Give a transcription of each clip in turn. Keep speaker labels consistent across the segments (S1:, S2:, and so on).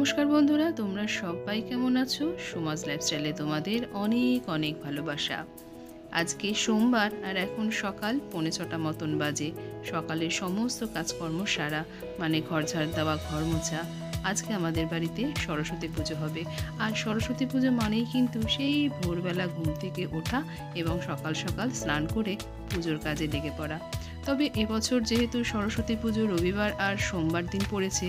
S1: নমস্কার বন্ধুরা, তোমরা সবাই কেমন আছো? সমাজ লাইফস্টাইলে তোমাদের অনেক অনেক ভালোবাসা। আজকে সোমবার আর এখন সকাল 5:45 মতন বাজে। সকালের সমস্ত কাজকর্ম সারা, মানে ঘর ঝাড় দেওয়া, ঘর মোছা। আজকে আমাদের বাড়িতে সরস্বতী পুজো হবে। আর সরস্বতী পুজো মানেই কিন্তু সেই ভোরবেলা ঘুম থেকে ওঠা এবং সকাল সকাল স্নান করে পুজোর কাজে লেগে পড়া। তবে এবছর যেহেতু সরস্বতী পুজো রবিবার আর সোমবার দিন পড়েছে,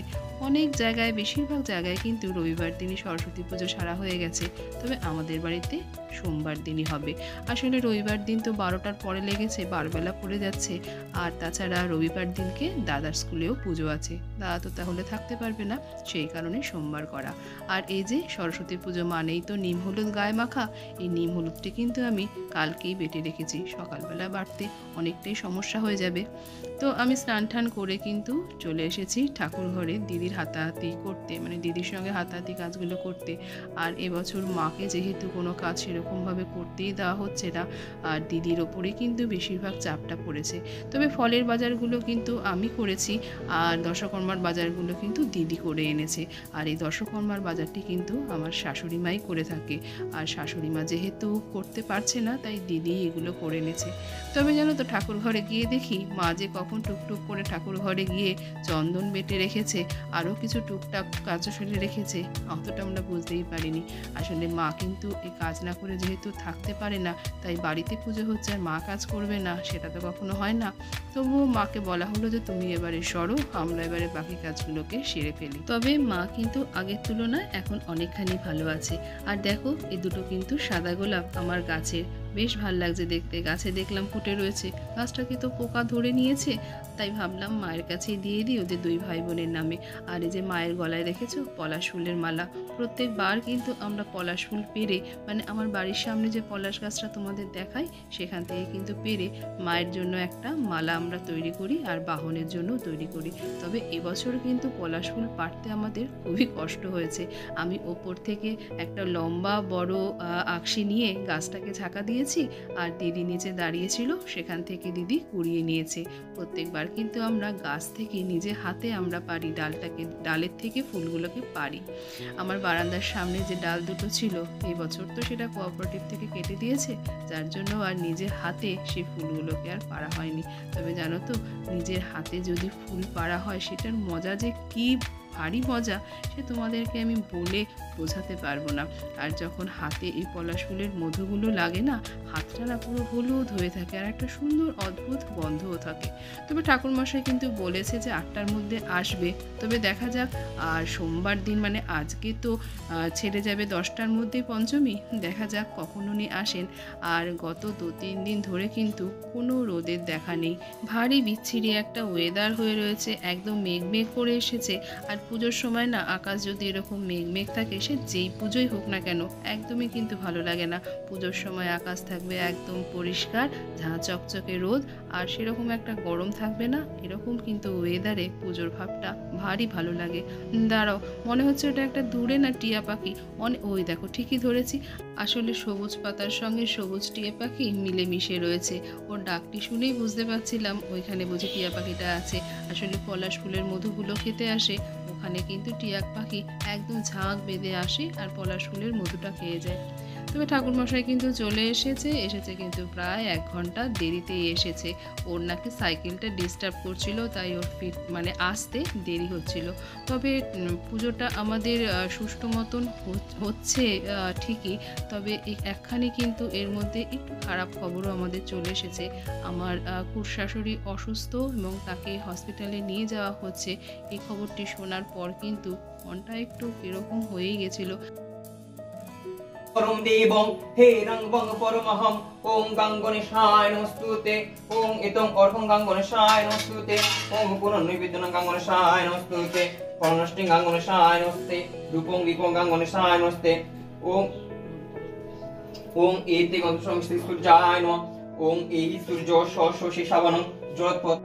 S1: অনেক জায়গায়, বেশিরভাগ জায়গায় কিন্তু রবিবার দিনই সরস্বতী পুজো সারা হয়ে গেছে। তবে আমাদের বাড়িতে সোমবার দিনই হবে। আসলে রবিবার দিন তো 12টার পরে লেগেছে, 12 বেলা পড়ে যাচ্ছে। আর তাছাড়া রবিবার দিনকে দাদার স্কুলেও পুজো আছে, দাদা তো তাহলে থাকতে পারবে না, সেই কারণে সোমবার করা। আর এই যে সরস্বতী পুজো মানেই তো নিম হলুদ গায়ে মাখা। এই নিম হলুদটি কিন্তু আমি কালকেই বেটে রেখেছি, সকালবেলা বাটতে অনেকটাই সমস্যা হয়ে যাবে। তো আমি স্নান টান করে কিন্তু চলে এসেছি ঠাকুর ঘরে দিদির হাতাহাতি করতে, মানে দিদির সঙ্গে হাতাহাতি কাজগুলো করতে। আর এবছর মাকে যেহেতু কোনো কাজ সেরকমভাবে করতেই দেওয়া হচ্ছে না, আর দিদির ওপরেই কিন্তু বেশিরভাগ চাপটা পড়েছে। তবে ফলের বাজারগুলো কিন্তু আমি করেছি, আর দশকর্মার বাজারগুলো কিন্তু দিদি করে এনেছে। আর এই দশকর্মার বাজারটি কিন্তু আমার শাশুড়ি মাই করে থাকে, আর শাশুড়ি মা যেহেতু করতে পারছে না, তাই দিদি এগুলো করে এনেছে। তবে জানো তো, ঠাকুর ঘরে গিয়ে দেখি মা যে কখন টুকটুক করে ঠাকুর ঘরে গিয়ে চন্দন বেটে রেখেছে, আরও কিছু টুকটাক কাজও সেরে রেখেছে, অতটা আমরা বুঝতেই পারিনি। আসলে মা কিন্তু এই কাজ না করে যেহেতু থাকতে পারে না, তাই বাড়িতে পুজো হচ্ছে আর মা কাজ করবে না, সেটা তো কখনো হয় না। তবুও মাকে বলা হলো যে তুমি এবারে সরো, আমরা এবারে বাকি কাজগুলোকে সেরে ফেলি। তবে মা কিন্তু আগের তুলনায় এখন অনেকখানি ভালো আছে। আর দেখো, এই দুটো কিন্তু সাদা গোলাপ আমার গাছের, বেশ ভালো লাগছে দেখতে। গাছে দেখলাম ফুটে রয়েছে, গাছটাকে তো পোকা ধরে নিয়েছে, তাই ভাবলাম মায়ের কাছেই দিয়ে দিই ওদের দুই ভাই বোনের নামে। আর এই যে মায়ের গলায় দেখেছো পলাশ ফুলের মালা। প্রত্যেকবার কিন্তু আমরা পলাশ ফুল পেরে, মানে আমার বাড়ির সামনে যে পলাশ গাছটা তোমাদের দেখাই, সেখান থেকে কিন্তু পেরে মায়ের জন্য একটা মালা আমরা তৈরি করি, আর বাহনের জন্য তৈরি করি। তবে এবছর কিন্তু পলাশ ফুল পাড়তে আমাদের খুবই কষ্ট হয়েছে। আমি ওপর থেকে একটা লম্বা বড় আকশি নিয়ে গাছটাকে ঝাঁকা দিয়েছি, আর দিদি নিচে দাঁড়িয়েছিল, সেখান থেকে দিদি কুড়িয়ে নিয়েছে। প্রত্যেকবার কিন্তু আমরা গাছ থেকে নিজে হাতে আমরা পারি, ডালের থেকে ফুলগুলোকে পারি। আমার বারান্দার সামনে যে ডাল দুটো ছিল, এই বছর তো সেটা কোঅপারেটিভ থেকে কেটে দিয়েছে, যার জন্য আর নিজে হাতে সেই ফুলগুলোকে আর পাড়া হয়নি। তবে জানো তো, নিজের হাতে যদি ফুল পাড়া হয়, সেটার মজা যে কী ভারী মজা, সে তোমাদেরকে আমি বলে বোঝাতে পারবো না। আর যখন হাতে এই পলাশ ফুলের মধুগুলো লাগে না, হাতটা না পুরো হলুদ হয়ে থাকে, আর একটা সুন্দর অদ্ভুত গন্ধও থাকে। তবে ঠাকুরমশাই কিন্তু বলেছে যে 8টার মধ্যে আসবে, তবে দেখা যাক। আর সোমবার দিন মানে আজকে তো ছেড়ে যাবে 10টার মধ্যেই পঞ্চমী, দেখা যাক কখন উনি আসেন। আর গত 2-3 দিন ধরে কিন্তু কোনো রোদের দেখা নেই, ভারী বিচ্ছিরি একটা ওয়েদার হয়ে রয়েছে, একদম মেঘ করে এসেছে। আর পুজোর সময় না আকাশ যদি এরকম মেঘ থাকে, সে যেই পুজোই হোক না কেন, একদমই কিন্তু ভালো লাগে না। পুজোর সময় আকাশ থাকবে একদম পরিষ্কার, ঝাঁ চকচকে রোদ, আর সেরকম একটা গরম থাকবে না। এরকম কিন্তু ওয়েদারে পুজোর ভাবটা ভারী ভালো লাগে। দাঁড়াও, মনে হচ্ছে ওটা একটা দূরে না টিয়া পাখি, ওই দেখো ঠিকই ধরেছি। আসলে সবুজ পাতার সঙ্গে সবুজ টিয়া পাখি মিলেমিশে রয়েছে, ওর ডাকটি শুনেই বুঝতে পারছিলাম ওইখানে বুঝি টিয়া পাখিটা আছে। আসলে পলাশ ফুলের মধুগুলো খেতে আসে, ওখানে কিন্তু টিয়া পাখি একদম ঝাঁক বেঁধে আসে আর পলাশ ফুলের মধুটা খেয়ে যায়। তবে ঠাকুরমশাই কিন্তু চলে এসেছে কিন্তু প্রায় 1 ঘন্টা দেরিতেই এসেছে। ওর নাকি সাইকেলটা ডিস্টার্ব করছিল, তাই ওর মানে আসতে দেরি হচ্ছিল। তবে পুজোটা আমাদের সুষ্ঠু মতন হচ্ছে ঠিকই, তবে একখানি কিন্তু এর মধ্যে একটু খারাপ খবরও আমাদের চলে এসেছে। আমার খুড়শাশুড়ি অসুস্থ এবং তাকে হসপিটালে নিয়ে যাওয়া হচ্ছে। এই খবরটি শোনার পর কিন্তু মনটা একটু এরকম হয়েই গেছিলো।
S2: परम देवं हे रंगवंग परमहम ओम गंगणेशाय नमस्तुते ओम इतं अर्घं गंगणेशाय नमस्तुते ओम पुनर्निवेदनं गंगणेशाय नमस्तुते पर्णष्टिं गंगणेशाय नमस्ते रूपं दीपं गंगणेशाय नमस्ते ओम ओम एते गंगणेशाय सूर्याय नमः ओम एहि सूर्यो शशि शावनं जलत्पत्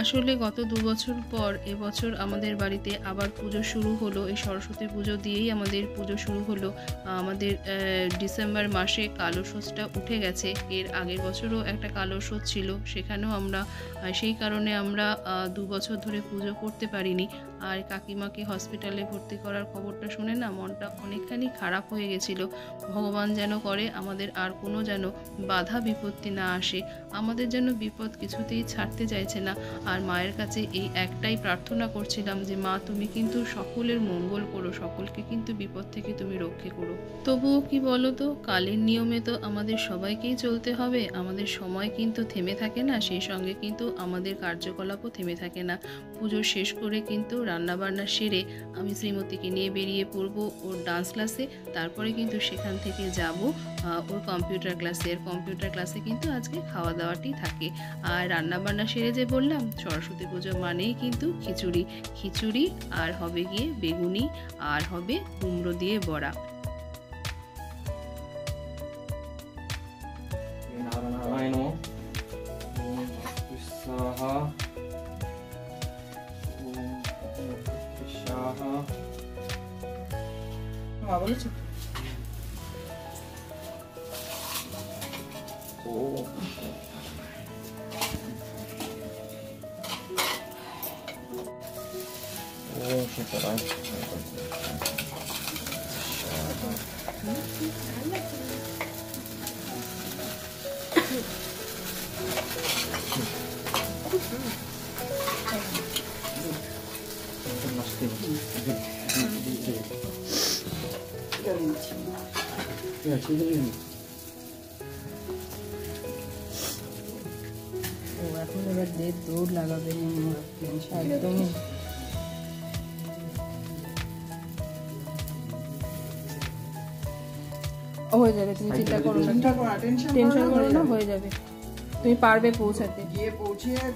S1: আসলে গত 2 বছর পর এবছর আমাদের বাড়িতে আবার পুজো শুরু হলো। এই সরস্বতী পুজো দিয়েই আমাদের পুজো শুরু হলো। আমাদের ডিসেম্বর মাসে কালশোৎসবটা উঠে গেছে। এর আগের বছরও একটা কালশোৎসব ছিল, সেখানেও আমরা সেই কারণে আমরা 2 বছর ধরে পুজো করতে পারিনি। আর কাকিমাকে হসপিটালে ভর্তি করার খবরটা শুনে না মনটা অনেকখানি খারাপ হয়ে গেছিল। ভগবান যেন করে আমাদের আর কোনো যেন বাধা বিপত্তি না আসে, আমাদের যেন বিপদ কিছুতেই ছাড়তে চাইছে না। আর মায়ের কাছে এই একটাই প্রার্থনা করছিলাম যে মা তুমি কিন্তু সকলের মঙ্গল করো, সকলকে কিন্তু বিপদ থেকে তুমি রক্ষা করো। তবুও কি বলো তো, কালের নিয়মে তো আমাদের সবাইকেই চলতে হবে, আমাদের সময় কিন্তু থেমে থাকে না, সেই সঙ্গে কিন্তু আমাদের কার্যকলাপও থেমে থাকে না। পুজো শেষ করে কিন্তু রান্নাবান্না সেরে আমি শ্রীমতীকে নিয়ে বেরিয়ে পড়বো ওর ডান্স ক্লাসে। তারপরে কিন্তু সেখান থেকে যাব ওর কম্পিউটার ক্লাসে। আর কম্পিউটার ক্লাসে কিন্তু আজকে খাওয়া দাওয়াটি থাকে। আর রান্নাবান্না সেরে যে বললাম সরস্বতী পুজো মানেই কিন্তু খিচুড়ি, খিচুড়ি আর হবে গিয়ে বেগুনি আর হবে কুমড়ো দিয়ে বড়া।
S3: বলেছো এখন এবার দৌড় লাগাবে একদমই। হয়ে যাবে, তুমি চিন্তা করো না, টেনশন করো না, হয়ে যাবে। তুমি পারবে পৌঁছাতে,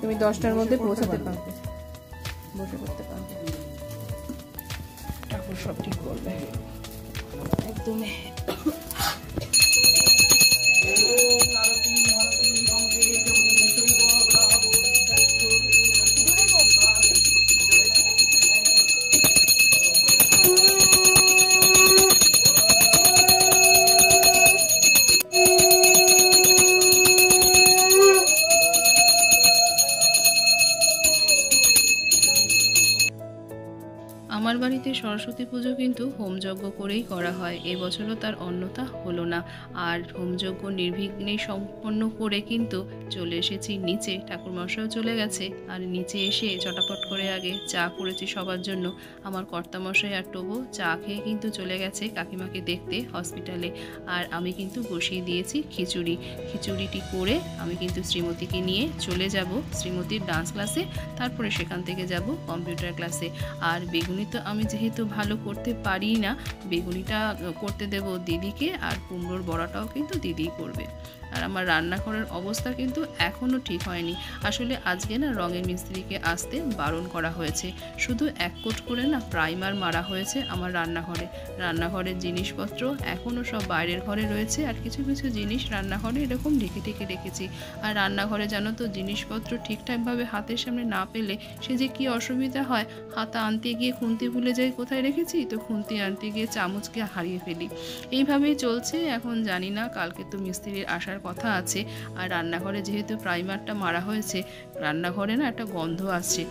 S3: তুমি 10টার মধ্যে পৌঁছাতে পারবে, বসে করতে পারবে, ঠাকুর সব ঠিক করবে একদমই।
S1: আমার বাড়িতে সরস্বতী পুজো কিন্তু হোমযজ্ঞ করেই করা হয়, এবছরও তার অন্যথা হলো না। আর হোমযজ্ঞ নির্বিঘ্নে সম্পন্ন করে কিন্তু চলে এসেছি নিচে, ঠাকুরমশাইও চলে গেছে। আর নিচে এসে চটাপট করে আগে চা করেছি সবার জন্য। আমার কর্তামশাই আর টবো চা খেয়ে কিন্তু চলে গেছে কাকিমাকে দেখতে হসপিটালে। আর আমি কিন্তু বসিয়ে দিয়েছি খিচুড়ি। খিচুড়িটি করে আমি কিন্তু শ্রীমতীকে নিয়ে চলে যাব শ্রীমতীর ডান্স ক্লাসে, তারপরে সেখান থেকে যাব কম্পিউটার ক্লাসে। আর বেগুনি তো আমি যেহেতু ভালো করতে পারি না, বেগুনিটা করতে দেব দিদিকে, আর কুমড়োর বড়াটাও কিন্তু দিদিই করবে। আর আমার রান্নাঘরের অবস্থা কিন্তু এখনও ঠিক হয়নি। আসলে আজকে না রঙের মিস্ত্রিকে আসতে বারণ করা হয়েছে, শুধু 1 কোট করে না প্রাইমার মারা হয়েছে আমার রান্নাঘরে। রান্নাঘরের জিনিসপত্র এখনও সব বাইরের ঘরে রয়েছে, আর কিছু কিছু জিনিস রান্নাঘরে এরকম ঢেকে ঢেকে রেখেছি। আর রান্নাঘরে জানো তো জিনিসপত্র ঠিকঠাকভাবে হাতের সামনে না পেলে সে যে কী অসুবিধা হয়। হাতা আনতে গিয়ে খুন্তি ভুলে যাই কোথায় রেখেছি, তো খুন্তি আনতে গিয়ে চামচকে হারিয়ে ফেলি। এইভাবেই চলছে। এখন জানি না, কালকে তো মিস্ত্রির আসার কথা আছে। আর রান্নাঘরে যেহেতু প্রাইমারটা মারা হয়েছে, রান্নাঘরে না একটা গন্ধ আসছে।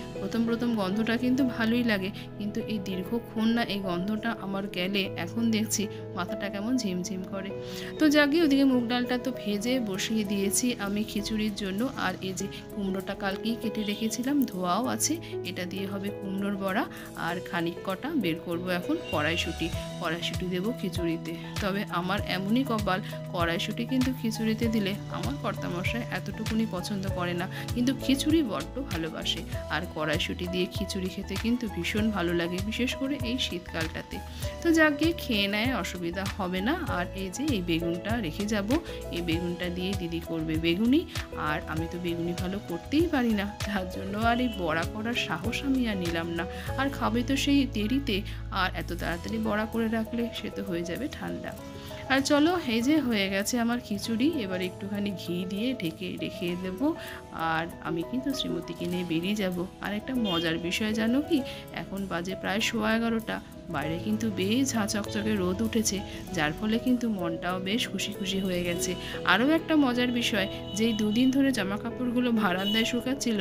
S1: প্রথম গন্ধটা কিন্তু ভালোই লাগে, কিন্তু এই দীর্ঘক্ষণ না এই গন্ধটা আমার গেলে এখন দেখছি মাথাটা কেমন ঝিমঝিম করে। তো যাকে ওদিকে মুগ ডালটা তো ভেজে বসিয়ে দিয়েছি আমি খিচুড়ির জন্য। আর এই যে কুমড়োটা কালকেই কেটে রেখেছিলাম, ধোয়াও আছে, এটা দিয়ে হবে কুমড়োর বড়া। আর খানিক কটা বের করব এখন কড়াইশুঁটি দেবো খিচুড়িতে। তবে আমার এমনই কপাল, কড়াইশুঁটি কিন্তু খিচুড়িতে দিলে আমার কর্তামশাই এতটুকুনি পছন্দ করে না, কিন্তু খিচুড়ি বড্ড ভালোবাসে। আর কড়াইশুঁটি দিয়ে খিচুড়ি খেতে কিন্তু ভীষণ ভালো লাগে, বিশেষ করে এই শীতকালটাতে। তো যাক গিয়ে খেয়ে নেয়, অসুবিধা হবে না। আর এই যে এই বেগুনটা রেখে যাব, এই বেগুনটা দিয়ে দিদি করবে বেগুনি। আর আমি তো বেগুনি ভালো করতেই পারি না, তার জন্য আর এই বড়া করার সাহস আমি আর নিলাম না। আর খাবে তো সেই দেরিতে, আর এত তাড়াতাড়ি বড়া করে রাখলে সে তো হয়ে যাবে ঠান্ডা। আর চলো, এই যে হয়ে গেছে আমার খিচুড়ি। এবারে একটুখানি ঘি দিয়ে ঢেকে রেখে দেবো। আর আমি কিন্তু শ্রীমতীকে নিয়ে বেরিয়ে যাব। আর একটা মজার বিষয় জানো কি, এখন বাজে প্রায় 11:15, বাইরে কিন্তু বেশ ঝাঁ চকচকে রোদ উঠেছে, যার ফলে কিন্তু মনটাও বেশ খুশি খুশি হয়ে গেছে। আরও একটা মজার বিষয়, যেই 2 দিন ধরে জামা কাপড়গুলো বারান্দায় শুকাচ্ছিল,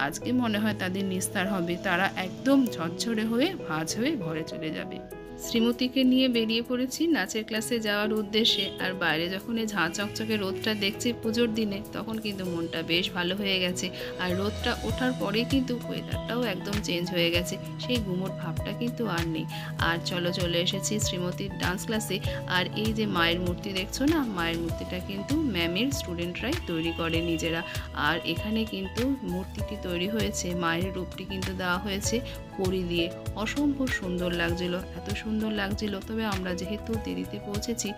S1: আজকে মনে হয় তাদের নিস্তার হবে, তারা একদম ঝরঝরে হয়ে ভাঁজ হয়ে ঘরে চলে যাবে। শ্রীমতীকে নিয়ে বেরিয়ে পড়েছি নাচের ক্লাসে যাওয়ার উদ্দেশ্যে। আর বাইরে যখন এই ঝাঁ চকচকে রোদটা দেখছি পুজোর দিনে, তখন কিন্তু মনটা বেশ ভালো হয়ে গেছে। আর রোদটা ওঠার পরে কিন্তু ওয়েদারটাও একদম চেঞ্জ হয়ে গেছে, সেই গুমোট ভাবটা কিন্তু আর নেই। আর চলে এসেছি শ্রীমতীর ডান্স ক্লাসে। আর এই যে মায়ের মূর্তি দেখছো না, মায়ের মূর্তিটা কিন্তু ম্যামের স্টুডেন্টরাই তৈরি করে নিজেরা। আর এখানে কিন্তু মূর্তিটি তৈরি হয়েছে, মায়ের রূপটি কিন্তু দেওয়া হয়েছে কড়ি দিয়ে। অসম্ভব সুন্দর লাগছিল, এত সুন্দর লাগছিল। তবে আমরা যেহেতু দেরিতে পৌঁছেছি,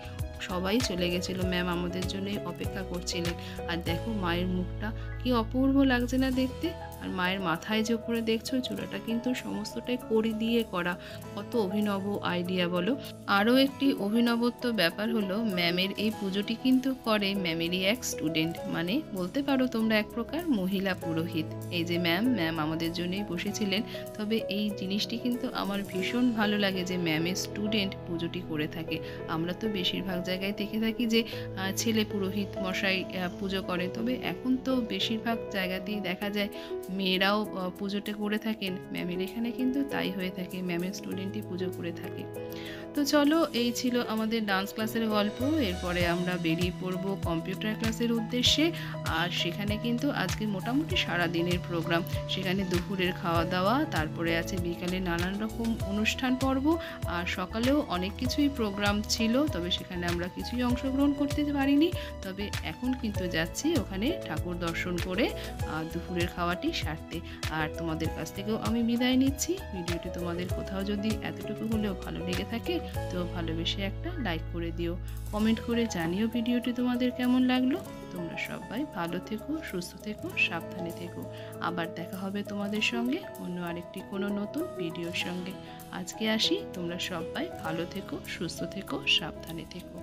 S1: সবাই চলে গেছিলো, ম্যাম আমাদের জন্যই অপেক্ষা করছিলেন। আর দেখো মায়ের মুখটা কি অপূর্ব লাগছে না দেখতে। আর মায়ের মাথায় যে উপরে দেখছো চূড়াটা কিন্তু সমস্তটাই কড়ি দিয়ে করা, কত অভিনব আইডিয়া বলো। আরও একটি অভিনবত্ব ব্যাপার হলো, ম্যামের এই পুজোটি কিন্তু করে ম্যামেরই এক স্টুডেন্ট, মানে বলতে পারো তোমরা এক প্রকার মহিলা পুরোহিত। এই যে ম্যাম আমাদের জন্যই বসেছিলেন। তবে এই জিনিসটি কিন্তু আমার ভীষণ ভালো লাগে যে ম্যামের স্টুডেন্ট পুজোটি করে থাকে। আমরা তো বেশিরভাগ জায়গায় দেখে থাকি যে ছেলে পুরোহিত মশাই পুজো করে, তবে এখন তো বেশিরভাগ জায়গাতেই দেখা যায় মেয়েরাও পুজোটা করে থাকেন। ম্যামের এখানে কিন্তু তাই হয়ে থাকে, ম্যামের স্টুডেন্টই পুজো করে থাকে। তো চলো, এই ছিল আমাদের ডান্স ক্লাসের গল্প। এরপরে আমরা বেরিয়ে পড়ব কম্পিউটার ক্লাসের উদ্দেশ্যে। আর সেখানে কিন্তু আজকে মোটামুটি সারা দিনের প্রোগ্রাম। সেখানে দুপুরের খাওয়া দাওয়া, তারপরে আছে বিকালে নানান রকম অনুষ্ঠান পর্ব, আর সকালেও অনেক কিছুই প্রোগ্রাম ছিল, তবে সেখানে আমরা কিছুই অংশগ্রহণ করতে পারিনি। তবে এখন কিন্তু যাচ্ছি ওখানে ঠাকুর দর্শন করে দুপুরের খাওয়াটি সারতে। আর তোমাদের কাছ থেকেও আমি বিদায় নিচ্ছি। ভিডিওটি তোমাদের কোথাও যদি এতটুকু হলেও ভালো লেগে থাকে তো ভালোবেসে একটা লাইক করে দিও, কমেন্ট করে জানিও ভিডিওটি তোমাদের কেমন লাগলো। তোমরা সবাই ভালো থেকো, সুস্থ থেকো, সাবধানে থেকো। আবার দেখা হবে তোমাদের সঙ্গে অন্য আরেকটি কোনো নতুন ভিডিওর সঙ্গে। আজকে আসি, তোমরা সবাই ভালো থেকো, সুস্থ থেকো, সাবধানে থেকো।